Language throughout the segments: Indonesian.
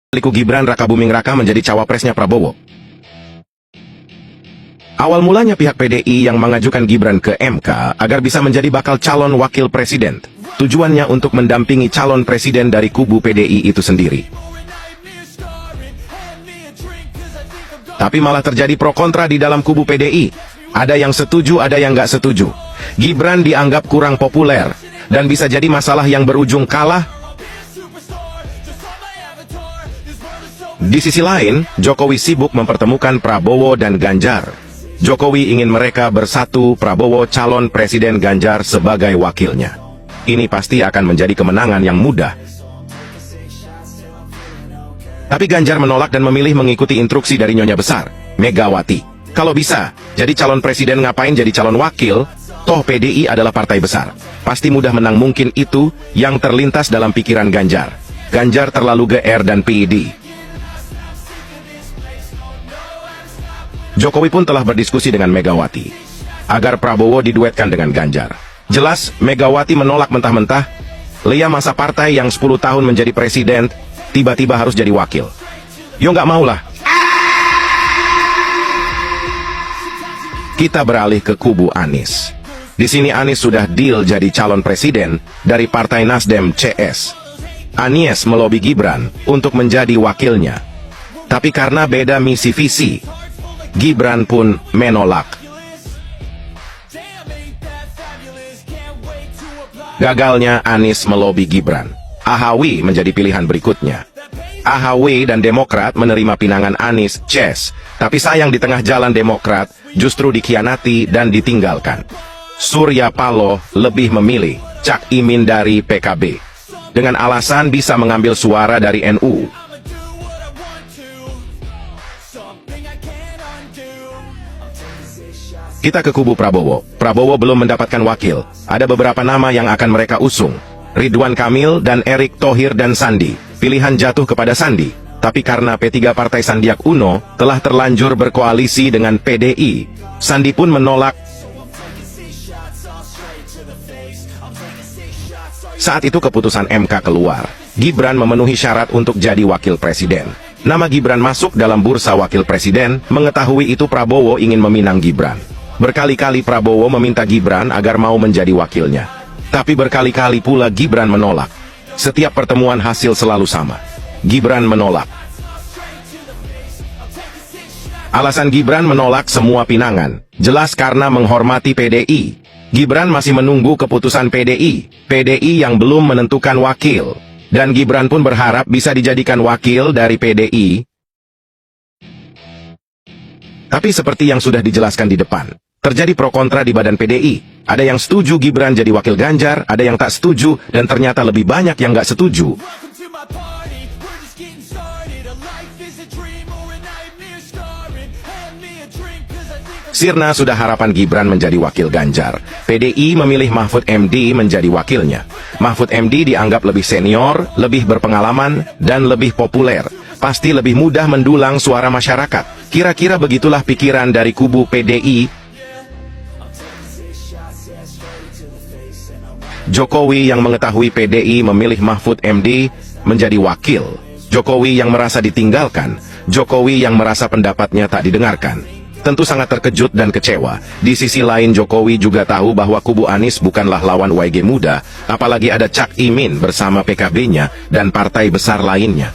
Liku Gibran Raka Buming Raka menjadi cawapresnya Prabowo. Awal mulanya pihak PDI yang mengajukan Gibran ke MK agar bisa menjadi bakal calon wakil presiden. Tujuannya untuk mendampingi calon presiden dari kubu PDI itu sendiri. Tapi malah terjadi pro kontra di dalam kubu PDI. Ada yang setuju, ada yang nggak setuju. Gibran dianggap kurang populer dan bisa jadi masalah yang berujung kalah. Di sisi lain, Jokowi sibuk mempertemukan Prabowo dan Ganjar. Jokowi ingin mereka bersatu, Prabowo calon presiden, Ganjar sebagai wakilnya. Ini pasti akan menjadi kemenangan yang mudah. Tapi Ganjar menolak dan memilih mengikuti instruksi dari Nyonya Besar, Megawati. Kalau bisa, jadi calon presiden ngapain jadi calon wakil? Toh PDI adalah partai besar. Pasti mudah menang, mungkin itu yang terlintas dalam pikiran Ganjar. Ganjar terlalu GR dan PID. Jokowi pun telah berdiskusi dengan Megawati agar Prabowo diduetkan dengan Ganjar. Jelas, Megawati menolak mentah-mentah. Lia masa partai yang 10 tahun menjadi presiden, tiba-tiba harus jadi wakil. Yo nggak maulah. Kita beralih ke kubu Anies. Di sini Anies sudah deal jadi calon presiden dari Partai Nasdem CS. Anies melobi Gibran untuk menjadi wakilnya. Tapi karena beda misi visi, Gibran pun menolak. Gagalnya Anies melobi Gibran, AHW menjadi pilihan berikutnya. AHW dan Demokrat menerima pinangan Anies CS, tapi sayang di tengah jalan Demokrat justru dikhianati dan ditinggalkan. Surya Paloh lebih memilih Cak Imin dari PKB dengan alasan bisa mengambil suara dari NU. Kita ke kubu Prabowo. Prabowo belum mendapatkan wakil. Ada beberapa nama yang akan mereka usung. Ridwan Kamil dan Erick Thohir dan Sandi. Pilihan jatuh kepada Sandi. Tapi karena P3 Partai Sandiaga Uno telah terlanjur berkoalisi dengan PDI, Sandi pun menolak. Saat itu keputusan MK keluar. Gibran memenuhi syarat untuk jadi wakil presiden. Nama Gibran masuk dalam bursa wakil presiden. Mengetahui itu Prabowo ingin meminang Gibran. Berkali-kali Prabowo meminta Gibran agar mau menjadi wakilnya. Tapi berkali-kali pula Gibran menolak. Setiap pertemuan hasil selalu sama. Gibran menolak. Alasan Gibran menolak semua pinangan jelas karena menghormati PDI. Gibran masih menunggu keputusan PDI. PDI yang belum menentukan wakil. Dan Gibran pun berharap bisa dijadikan wakil dari PDI. Tapi seperti yang sudah dijelaskan di depan, terjadi pro kontra di badan PDI. Ada yang setuju Gibran jadi wakil Ganjar, ada yang tak setuju, dan ternyata lebih banyak yang nggak setuju. Sirna sudah harapan Gibran menjadi wakil Ganjar. PDI memilih Mahfud MD menjadi wakilnya. Mahfud MD dianggap lebih senior, lebih berpengalaman, dan lebih populer. Pasti lebih mudah mendulang suara masyarakat. Kira-kira begitulah pikiran dari kubu PDI. Jokowi yang mengetahui PDI memilih Mahfud MD menjadi wakil. Jokowi yang merasa ditinggalkan. Jokowi yang merasa pendapatnya tak didengarkan. Tentu sangat terkejut dan kecewa. Di sisi lain Jokowi juga tahu bahwa kubu Anies bukanlah lawan YG muda, apalagi ada Cak Imin bersama PKB-nya dan partai besar lainnya.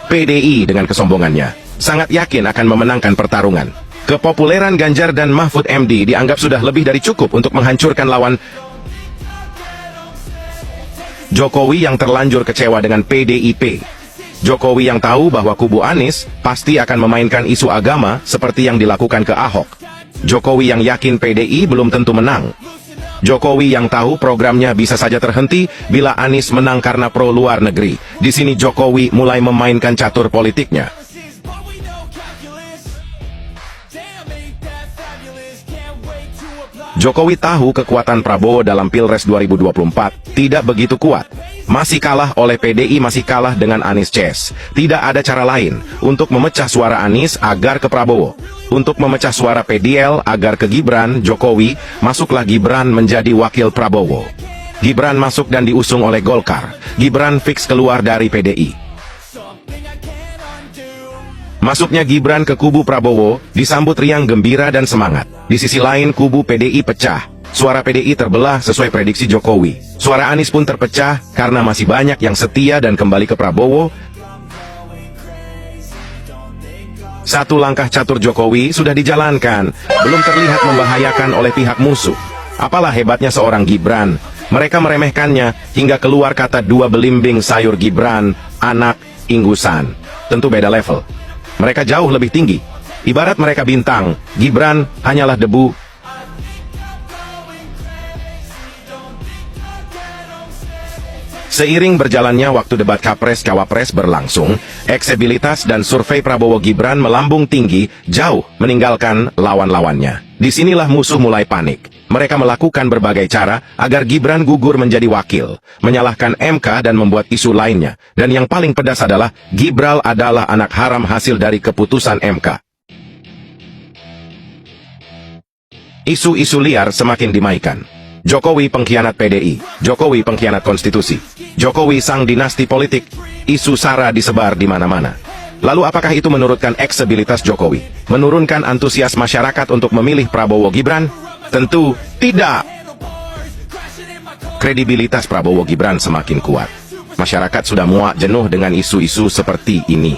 PDI dengan kesombongannya sangat yakin akan memenangkan pertarungan. Kepopuleran Ganjar dan Mahfud MD dianggap sudah lebih dari cukup untuk menghancurkan lawan. Jokowi yang terlanjur kecewa dengan PDIP. Jokowi yang tahu bahwa kubu Anies pasti akan memainkan isu agama seperti yang dilakukan ke Ahok. Jokowi yang yakin PDI belum tentu menang. Jokowi yang tahu programnya bisa saja terhenti bila Anies menang karena pro luar negeri. Di sini Jokowi mulai memainkan catur politiknya. Jokowi tahu kekuatan Prabowo dalam Pilpres 2024 tidak begitu kuat. Masih kalah oleh PDI, masih kalah dengan Anies CS. Tidak ada cara lain untuk memecah suara Anies agar ke Prabowo. Untuk memecah suara PDL agar ke Gibran, Jokowi, masuklah Gibran menjadi wakil Prabowo. Gibran masuk dan diusung oleh Golkar. Gibran fix keluar dari PDI. Masuknya Gibran ke kubu Prabowo disambut riang gembira dan semangat. Di sisi lain kubu PDI pecah. Suara PDI terbelah sesuai prediksi Jokowi. Suara Anies pun terpecah karena masih banyak yang setia dan kembali ke Prabowo. Satu langkah catur Jokowi sudah dijalankan, belum terlihat membahayakan oleh pihak musuh. Apalah hebatnya seorang Gibran. Mereka meremehkannya hingga keluar kata dua belimbing sayur Gibran, anak inggusan. Tentu beda level. Mereka jauh lebih tinggi. Ibarat mereka bintang, Gibran hanyalah debu. Seiring berjalannya waktu debat Capres-Cawapres berlangsung, elektabilitas dan survei Prabowo Gibran melambung tinggi, jauh meninggalkan lawan-lawannya. Disinilah musuh mulai panik. Mereka melakukan berbagai cara agar Gibran gugur menjadi wakil, menyalahkan MK dan membuat isu lainnya. Dan yang paling pedas adalah, Gibran adalah anak haram hasil dari keputusan MK. Isu-isu liar semakin dimaikan. Jokowi pengkhianat PDI, Jokowi pengkhianat konstitusi, Jokowi sang dinasti politik, isu SARA disebar di mana-mana. Lalu apakah itu menurunkan elektabilitas Jokowi? Menurunkan antusias masyarakat untuk memilih Prabowo Gibran? Tentu tidak. Kredibilitas Prabowo Gibran semakin kuat. Masyarakat sudah muak jenuh dengan isu-isu seperti ini.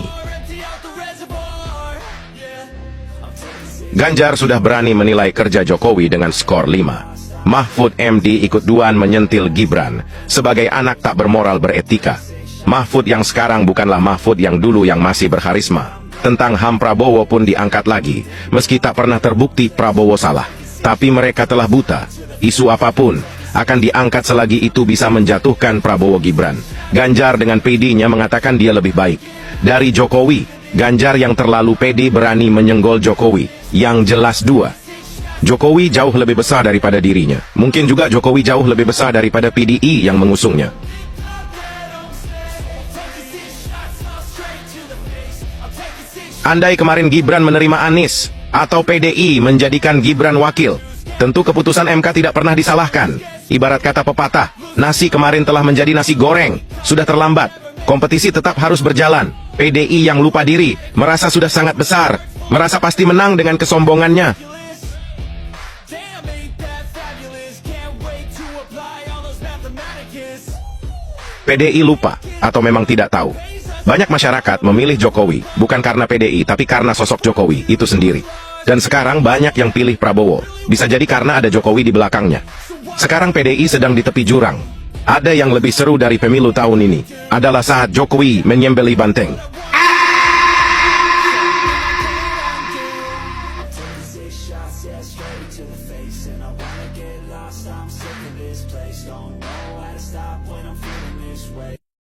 Ganjar sudah berani menilai kerja Jokowi dengan skor 5. Mahfud MD ikut duan menyentil Gibran sebagai anak tak bermoral beretika. Mahfud yang sekarang bukanlah Mahfud yang dulu yang masih berharisma. Tentang HAM Prabowo pun diangkat lagi, meski tak pernah terbukti Prabowo salah. Tapi mereka telah buta. Isu apapun akan diangkat selagi itu bisa menjatuhkan Prabowo Gibran. Ganjar dengan PD-nya mengatakan dia lebih baik dari Jokowi. Ganjar yang terlalu pede berani menyenggol Jokowi. Yang jelas dua. Jokowi jauh lebih besar daripada dirinya. Mungkin juga Jokowi jauh lebih besar daripada PDI yang mengusungnya. Andai kemarin Gibran menerima Anies, atau PDI menjadikan Gibran wakil, tentu keputusan MK tidak pernah disalahkan. Ibarat kata pepatah, nasi kemarin telah menjadi nasi goreng. Sudah terlambat. Kompetisi tetap harus berjalan. PDI yang lupa diri, merasa sudah sangat besar, merasa pasti menang dengan kesombongannya. PDI lupa, atau memang tidak tahu. Banyak masyarakat memilih Jokowi, bukan karena PDI, tapi karena sosok Jokowi itu sendiri. Dan sekarang banyak yang pilih Prabowo, bisa jadi karena ada Jokowi di belakangnya. Sekarang PDI sedang di tepi jurang. Ada yang lebih seru dari pemilu tahun ini, adalah saat Jokowi menyembelih banteng. I'm sick of this place, don't know how to stop when I'm feeling this way.